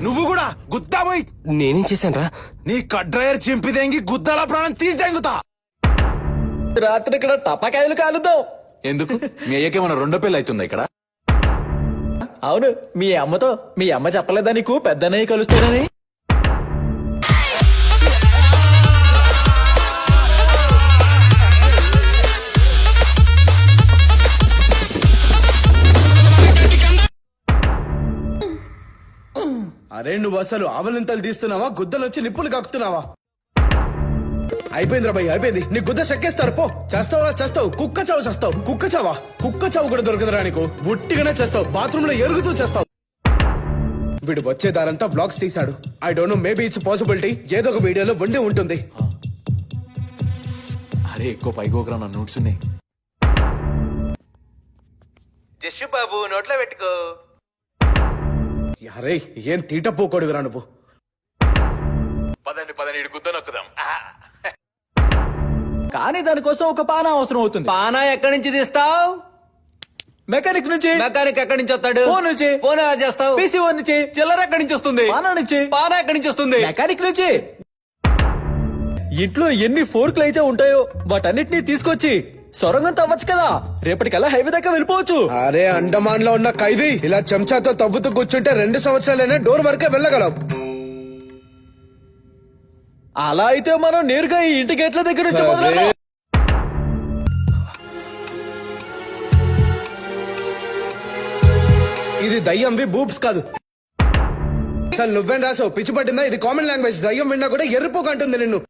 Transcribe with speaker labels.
Speaker 1: నువ్వు కూడా గుద్దా పోయి.
Speaker 2: నేనేం చేశాను రా?
Speaker 1: నీ కడ్రైయర్ చింపి దెంగి గుద్దల ప్రాణం తీసి దెంగుతా.
Speaker 3: రాత్రి ఇక్కడ టపాకాయలు కాలుద్దాం.
Speaker 1: ఎందుకు మీ అయ్యకేమన్నా రెండో పెళ్లి అవుతుందా ఇక్కడ?
Speaker 3: అవును, మీ అమ్మతో. మీ అమ్మ చెప్పలేదా నీకు పెద్దనయ్య కలుస్తాడని?
Speaker 4: అరే నువ్వు అసలు ఆవలింతలు తీస్తున్నావా, గుద్దలొచ్చి నిప్పులు కక్కుతున్నావా? అయిపోయిందిరా భయ్, అయిపోయింది. నీ గుద్ద చెక్కేస్తారు పో. చేస్తావా చేస్తావు, కుక్క చావు చేస్తావు. కుక్క చావా? కుక్క చావు కూడా దొరకదురా నీకు. ఉట్టిగానే చేస్తావు, బాత్రూమ్ లో ఎరుగుతూ చేస్తావు. వీడు వచ్చే దారంతా వ్లాగ్స్ తీశాడు. I don't know, maybe it's possibility. ఏదో ఒక వీడియోలో వండి ఉంటుంది.
Speaker 1: అరే ఎక్కువ పైకోకరా, నా నోట్స్ ఉన్నాయి.
Speaker 2: జస్సు బాబు నోట్లో పెట్టుకో.
Speaker 4: అరే ఏం తీట పోకూడదురా నువ్వు.
Speaker 1: పదండి పదండి, ఇటు గుద్ద నొక్కుదాం.
Speaker 3: కానీ దానికోసం ఒక పానా అవసరం అవుతుంది.
Speaker 2: పానా ఎక్కడి నుంచి తీస్తావు?
Speaker 3: మెకానిక్ నుంచి.
Speaker 2: మెకానిక్ ఎక్కడి నుంచి వస్తాడు?
Speaker 3: ఫోన్ నుంచి.
Speaker 2: ఫోన్ ఎలా చేస్తావు?
Speaker 3: పీసీఓ నుంచి.
Speaker 2: చిల్లర ఎక్కడి నుంచి వస్తుంది?
Speaker 3: పానా నుంచి.
Speaker 2: పానా ఎక్కడి నుంచి వస్తుంది?
Speaker 3: మెకానిక్ నుంచి. ఇంట్లో ఎన్ని ఫోర్క్లు అయితే ఉంటాయో వాటన్నిటినీ తీసుకొచ్చి సొరంగం తవ్వచ్చు కదా. రేపటికల్లా హైవే దాకా వెళ్ళిపోవచ్చు.
Speaker 4: అరే అండమాన్ లో ఉన్న ఖైదీ ఇలా చెంచాతో తవ్వుతూ కూర్చుంటే 2 సంవత్సరాలైనా డోర్ వరకే వెళ్ళగలం.
Speaker 3: అలా అయితే మనం నేరుగా ఈ ఇంటి గేట్ల దగ్గర నుంచి మొదలెడదాం.
Speaker 4: ఇది దయ్యంవి బూబ్స్ కాదు. అసలు నువ్వేం రాసావు, పిచ్చి పట్టిందా? ఇది కామన్ లాంగ్వేజ్. దయ్యం విన్నా కూడా ఎర్రిపోకంటుంది నిన్ను.